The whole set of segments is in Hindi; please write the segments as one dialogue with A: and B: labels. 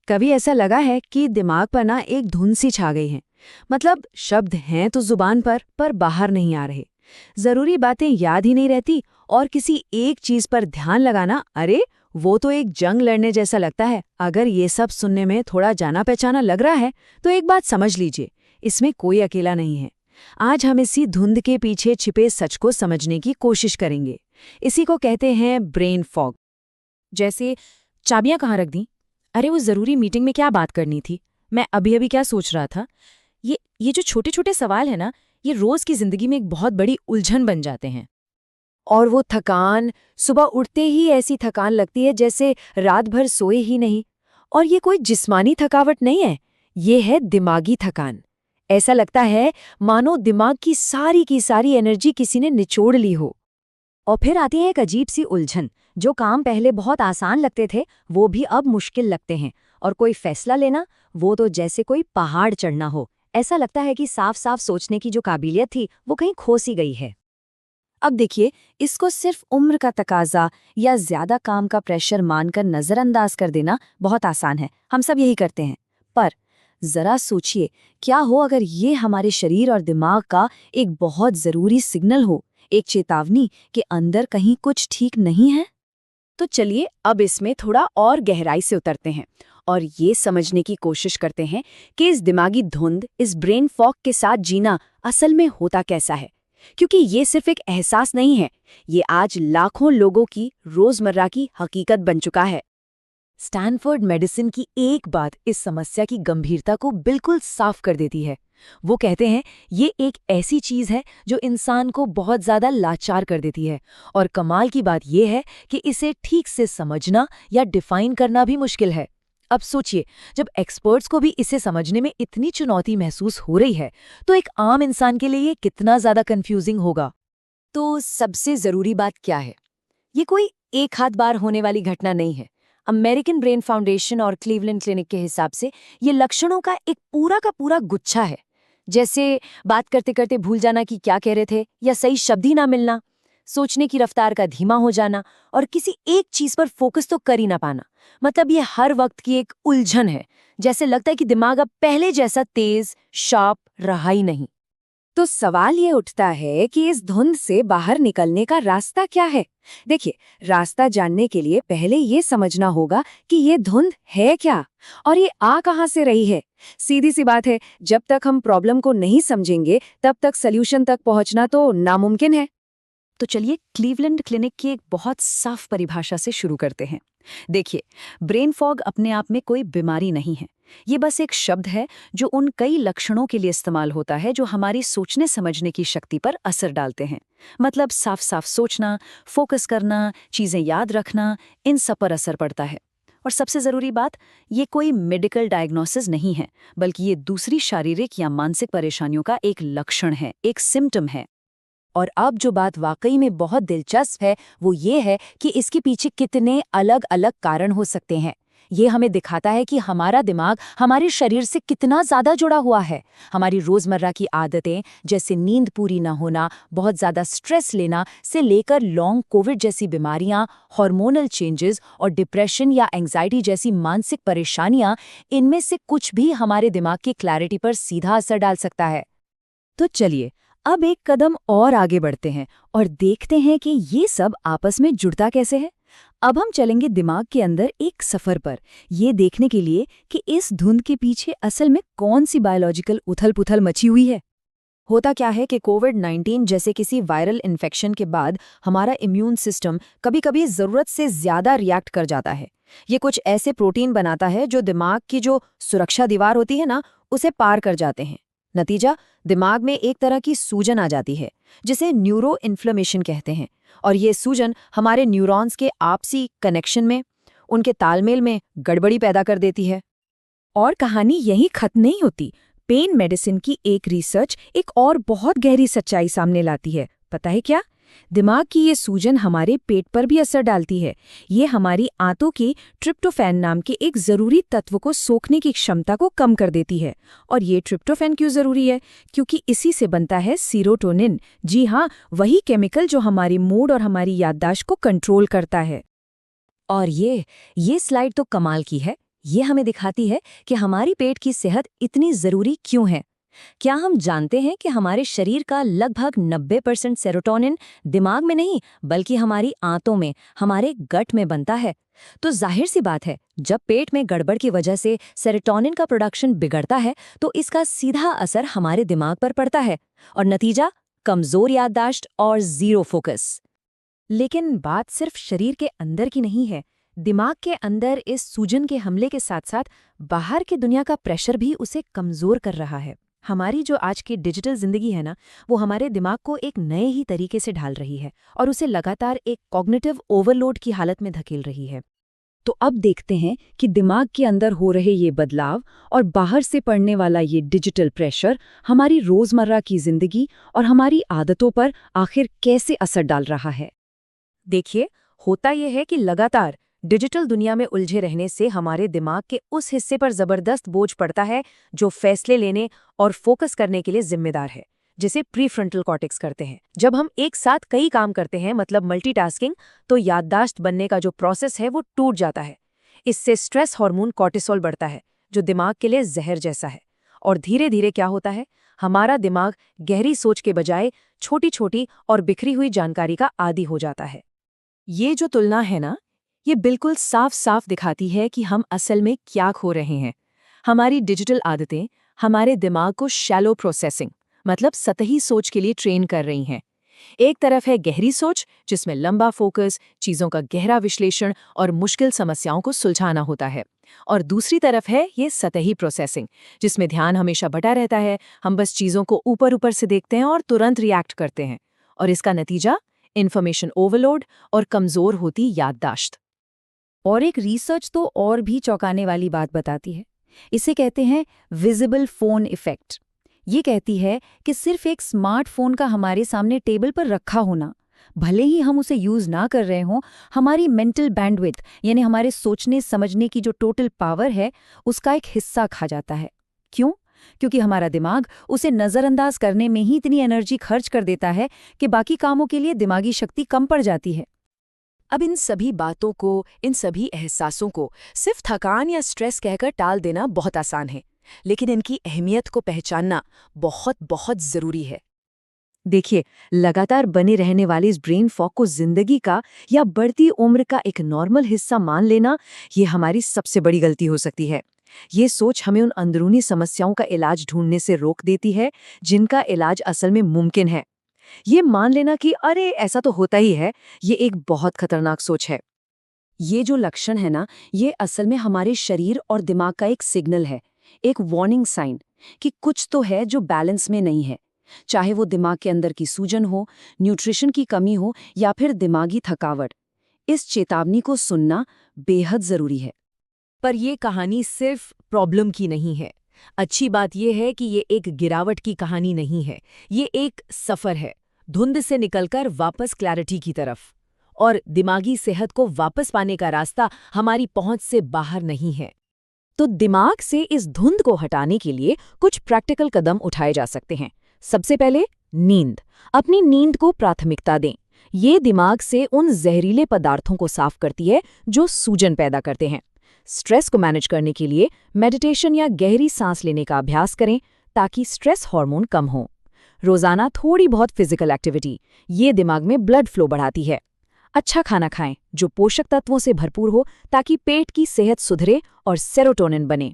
A: कभी ऐसा लगा है कि दिमाग पर ना एक धुन सी छा गई है। मतलब शब्द हैं तो जुबान पर बाहर नहीं आ रहे। जरूरी बातें याद ही नहीं रहती और किसी एक चीज पर ध्यान लगाना, अरे वो तो एक जंग लड़ने जैसा लगता है। अगर ये सब सुनने में थोड़ा जाना पहचाना लग रहा है तो एक बात समझ लीजिए, इसमें कोई अकेला नहीं है। आज हम इसी धुंध के पीछे छिपे सच को समझने की कोशिश करेंगे। इसी को कहते हैं ब्रेन फॉग।
B: जैसे चाबियां कहाँ रख दी? अरे वो जरूरी मीटिंग में क्या बात करनी थी? मैं अभी अभी क्या सोच रहा था? ये जो छोटे छोटे सवाल है ना, ये रोज की जिंदगी में एक बहुत बड़ी उलझन बन जाते हैं।
A: और वो थकान, सुबह उठते ही ऐसी थकान लगती है जैसे रात भर सोए ही नहीं। और ये कोई जिस्मानी थकावट नहीं है, ये है दिमागी थकान। ऐसा लगता है मानो दिमाग की सारी एनर्जी किसी ने निचोड़ ली हो। और फिर आती है एक अजीब सी उलझन। जो काम पहले बहुत आसान लगते थे वो भी अब मुश्किल लगते हैं। और कोई फैसला लेना, वो तो जैसे कोई पहाड़ चढ़ना हो। ऐसा लगता है कि साफ साफ सोचने की जो काबिलियत थी वो कहीं खो सी गई है। अब देखिए, इसको सिर्फ उम्र का तकाजा या ज्यादा काम का प्रेशर मानकर नजरअंदाज कर देना बहुत आसान है। हम सब यही करते हैं। पर जरा सोचिए, क्या हो अगर ये हमारे शरीर और दिमाग का एक बहुत जरूरी सिग्नल हो, एक चेतावनी कि अंदर कहीं कुछ ठीक नहीं है। तो चलिए अब इसमें थोड़ा और गहराई से उतरते हैं और ये समझने की कोशिश करते हैं कि इस दिमागी धुंध, इस ब्रेन फॉग के साथ जीना असल में होता कैसा है। क्योंकि ये सिर्फ एक एहसास नहीं है, ये आज लाखों लोगों की रोजमर्रा की हकीकत बन चुका है। स्टैनफोर्ड मेडिसिन की एक बात इस समस्या की गंभीरता को बिल्कुल साफ कर देती है। वो कहते हैं ये एक ऐसी चीज है जो इंसान को बहुत ज्यादा लाचार कर देती है। और कमाल की बात यह है कि इसे ठीक से समझना या डिफाइन करना भी मुश्किल है। अब सोचिए, जब एक्सपर्ट्स को भी इसे समझने में इतनी चुनौती महसूस हो रही है तो एक आम इंसान के लिए ये कितना ज्यादा कंफ्यूजिंग होगा। तो सबसे जरूरी बात क्या है? ये कोई एक हाथ बार होने वाली घटना नहीं है। अमेरिकन ब्रेन फाउंडेशन और क्लीवलैंड क्लिनिक के हिसाब से ये लक्षणों का एक पूरा का पूरा गुच्छा है। जैसे बात करते करते भूल जाना कि क्या कह रहे थे, या सही शब्द ही ना मिलना, सोचने की रफ्तार का धीमा हो जाना, और किसी एक चीज पर फोकस तो कर ही ना पाना। मतलब ये हर वक्त की एक उलझन है। जैसे लगता है कि दिमाग अब पहले जैसा तेज शार्प रहा ही नहीं। तो सवाल ये उठता है कि इस धुंध से बाहर निकलने का रास्ता क्या है? देखिए, रास्ता जानने के लिए पहले ये समझना होगा कि ये धुंध है क्या और ये आ कहां से रही है। सीधी सी बात है, जब तक हम प्रॉब्लम को नहीं समझेंगे तब तक सल्यूशन तक पहुंचना तो नामुमकिन है। तो चलिए क्लीवलैंड क्लिनिक की एक बहुत साफ परिभाषा से शुरू करते हैं। देखिए, ब्रेन फॉग अपने आप में कोई बीमारी नहीं है। ये बस एक शब्द है जो उन कई लक्षणों के लिए इस्तेमाल होता है जो हमारी सोचने समझने की शक्ति पर असर डालते हैं। मतलब साफ साफ सोचना, फोकस करना, चीजें याद रखना, इन सब पर असर पड़ता है। और सबसे जरूरी बात, ये कोई मेडिकल डायग्नोसिस नहीं है, बल्कि ये दूसरी शारीरिक या मानसिक परेशानियों का एक लक्षण है, एक सिम्टम है। और अब जो बात वाकई में बहुत दिलचस्प है वो ये है कि इसके पीछे कितने अलग अलग कारण हो सकते हैं। ये हमें दिखाता है कि हमारा दिमाग हमारे शरीर से कितना ज्यादा जुड़ा हुआ है। हमारी रोजमर्रा की आदतें, जैसे नींद पूरी न होना, बहुत ज्यादा स्ट्रेस लेना से लेकर लॉन्ग कोविड जैसी बीमारियां, हार्मोनल चेंजेस और डिप्रेशन या एंजाइटी जैसी मानसिक परेशानियां, इनमें से कुछ भी हमारे दिमाग की क्लैरिटी पर सीधा असर डाल सकता है। तो चलिए अब एक कदम और आगे बढ़ते हैं और देखते हैं कि ये सब आपस में जुड़ता कैसे है। अब हम चलेंगे दिमाग के अंदर एक सफर पर, ये देखने के लिए कि इस धुंध के पीछे असल में कौन सी बायोलॉजिकल उथल-पुथल मची हुई है। होता क्या है कि कोविड-19 जैसे किसी वायरल इन्फेक्शन के बाद हमारा इम्यून सिस्टम कभी-कभी जरूरत से ज्यादा रिएक्ट कर जाता है। ये कुछ ऐसे प्रोटीन बनाता है जो दिमाग की जो सुरक्षा दीवार होती है ना, उसे पार कर जाते हैं। नतीजा, दिमाग में एक तरह की सूजन आ जाती है जिसे न्यूरो इन्फ्लेमेशन कहते हैं। और ये सूजन हमारे न्यूरॉन्स के आपसी कनेक्शन में, उनके तालमेल में गड़बड़ी पैदा कर देती है। और कहानी यहीं खत्म नहीं होती। पेन मेडिसिन की एक रिसर्च एक और बहुत गहरी सच्चाई सामने लाती है। पता है क्या? दिमाग की ये सूजन हमारे पेट पर भी असर डालती है। ये हमारी आंतों की ट्रिप्टोफैन नाम के एक जरूरी तत्व को सोखने की क्षमता को कम कर देती है। और ये ट्रिप्टोफैन क्यों जरूरी है? क्योंकि इसी से बनता है सीरोटोनिन। जी हाँ, वही केमिकल जो हमारी मूड और हमारी याददाश्त को कंट्रोल करता है। और ये स्लाइड तो कमाल की है। ये हमें दिखाती है कि हमारी पेट की सेहत इतनी जरूरी क्यों है। क्या हम जानते हैं कि हमारे शरीर का लगभग 90% सेरोटोनिन दिमाग में नहीं बल्कि हमारी आंतों में, हमारे गट में बनता है। तो जाहिर सी बात है, जब पेट में गड़बड़ की वजह से सेरोटोनिन का प्रोडक्शन बिगड़ता है तो इसका सीधा असर हमारे दिमाग पर पड़ता है और नतीजा कमजोर याददाश्त और जीरो फोकस।
B: लेकिन बात सिर्फ शरीर के अंदर की नहीं है। दिमाग के अंदर इस सूजन के हमले के साथ साथ बाहर की दुनिया का प्रेशर भी उसे कमजोर कर रहा है। हमारी जो आज की डिजिटल जिंदगी है ना, वो हमारे दिमाग को एक नए ही तरीके से ढाल रही है और उसे लगातार एक कॉग्निटिव ओवरलोड की हालत में धकेल रही है।
A: तो अब देखते हैं कि दिमाग के अंदर हो रहे ये बदलाव और बाहर से पड़ने वाला ये डिजिटल प्रेशर हमारी रोजमर्रा की जिंदगी और हमारी आदतों पर आखिर कैसे असर डाल रहा है।
B: देखिए, होता यह है कि लगातार डिजिटल दुनिया में उलझे रहने से हमारे दिमाग के उस हिस्से पर जबरदस्त बोझ पड़ता है जो फैसले लेने और फोकस करने के लिए जिम्मेदार है, जिसे प्रीफ्रंटल कॉर्टेक्स करते हैं। जब हम एक साथ कई काम करते हैं, मतलब मल्टीटास्किंग, तो याददाश्त बनने का जो प्रोसेस है वो टूट जाता है। इससे स्ट्रेस हार्मोन कॉर्टिसोल बढ़ता है, जो दिमाग के लिए जहर जैसा है। और धीरे धीरे क्या होता है, हमारा दिमाग गहरी सोच के बजाय छोटी छोटी और बिखरी हुई जानकारी का आदी हो जाता है। ये जो तुलना है ना, ये बिल्कुल साफ साफ दिखाती है कि हम असल में क्या खो रहे हैं। हमारी डिजिटल आदतें हमारे दिमाग को शैलो प्रोसेसिंग, मतलब सतही सोच के लिए ट्रेन कर रही हैं। एक तरफ है गहरी सोच, जिसमें लंबा फोकस, चीज़ों का गहरा विश्लेषण और मुश्किल समस्याओं को सुलझाना होता है। और दूसरी तरफ है ये सतही प्रोसेसिंग, जिसमें ध्यान हमेशा बटा रहता है। हम बस चीज़ों को ऊपर ऊपर से देखते हैं और तुरंत रिएक्ट करते हैं। और इसका नतीजा इन्फॉर्मेशन ओवरलोड और कमज़ोर होती याददाश्त।
A: और एक रिसर्च तो और भी चौंकाने वाली बात बताती है। इसे कहते हैं विजिबल फोन इफेक्ट। ये कहती है कि सिर्फ एक स्मार्टफोन का हमारे सामने टेबल पर रखा होना, भले ही हम उसे यूज ना कर रहे हों, हमारी मेंटल बैंडविड्थ यानी हमारे सोचने समझने की जो टोटल पावर है, उसका एक हिस्सा खा जाता है। क्यों? क्योंकि हमारा दिमाग उसे नज़रअंदाज करने में ही इतनी एनर्जी खर्च कर देता है कि बाकी कामों के लिए दिमागी शक्ति कम पड़ जाती है।
B: अब इन सभी बातों को, इन सभी एहसासों को सिर्फ थकान या स्ट्रेस कहकर टाल देना बहुत आसान है, लेकिन इनकी अहमियत को पहचानना बहुत बहुत ज़रूरी है।
A: देखिए, लगातार बने रहने वाली इस ब्रेन फॉग को जिंदगी का या बढ़ती उम्र का एक नॉर्मल हिस्सा मान लेना, ये हमारी सबसे बड़ी गलती हो सकती है। ये सोच हमें उन अंदरूनी समस्याओं का इलाज ढूंढने से रोक देती है जिनका इलाज असल में मुमकिन है। ये मान लेना कि अरे ऐसा तो होता ही है, ये एक बहुत खतरनाक सोच है। ये जो लक्षण है ना, ये असल में हमारे शरीर और दिमाग का एक सिग्नल है, एक वार्निंग साइन कि कुछ तो है जो बैलेंस में नहीं है। चाहे वो दिमाग के अंदर की सूजन हो, न्यूट्रिशन की कमी हो या फिर दिमागी थकावट, इस चेतावनी को सुनना बेहद जरूरी है।
B: पर ये कहानी सिर्फ प्रॉब्लम की नहीं है। अच्छी बात यह है कि ये एक गिरावट की कहानी नहीं है, ये एक सफ़र है, धुंध से निकलकर वापस क्लैरिटी की तरफ। और दिमागी सेहत को वापस पाने का रास्ता हमारी पहुंच से बाहर नहीं है। तो दिमाग से इस धुंध को हटाने के लिए कुछ प्रैक्टिकल कदम उठाए जा सकते हैं। सबसे पहले, नींद। अपनी नींद को प्राथमिकता दें। ये दिमाग से उन जहरीले पदार्थों को साफ करती है जो सूजन पैदा करते हैं। स्ट्रेस को मैनेज करने के लिए मेडिटेशन या गहरी सांस लेने का अभ्यास करें ताकि स्ट्रेस हार्मोन कम हो। रोजाना थोड़ी बहुत फिजिकल एक्टिविटी, ये दिमाग में ब्लड फ्लो बढ़ाती है। अच्छा खाना खाएं जो पोषक तत्वों से भरपूर हो ताकि पेट की सेहत सुधरे और सेरोटोनिन बने।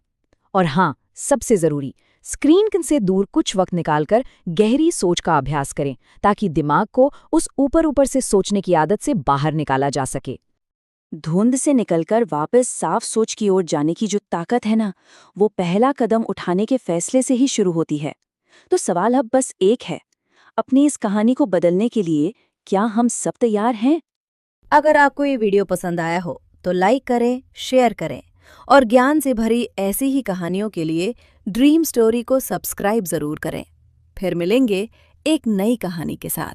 B: और हाँ, सबसे जरूरी, स्क्रीन से दूर कुछ वक्त निकालकर गहरी सोच का अभ्यास करें ताकि दिमाग को उस ऊपर ऊपर से सोचने की आदत से बाहर निकाला जा सके।
A: धुंध से निकलकर वापस साफ सोच की ओर जाने की जो ताकत है ना, वो पहला कदम उठाने के फैसले से ही शुरू होती है। तो सवाल अब बस एक है, अपनी इस कहानी को बदलने के लिए क्या हम सब तैयार हैं?
C: अगर आपको ये वीडियो पसंद आया हो तो लाइक करें, शेयर करें और ज्ञान से भरी ऐसी ही कहानियों के लिए ड्रीम स्टोरी को सब्सक्राइब जरूर करें। फिर मिलेंगे एक नई कहानी के साथ।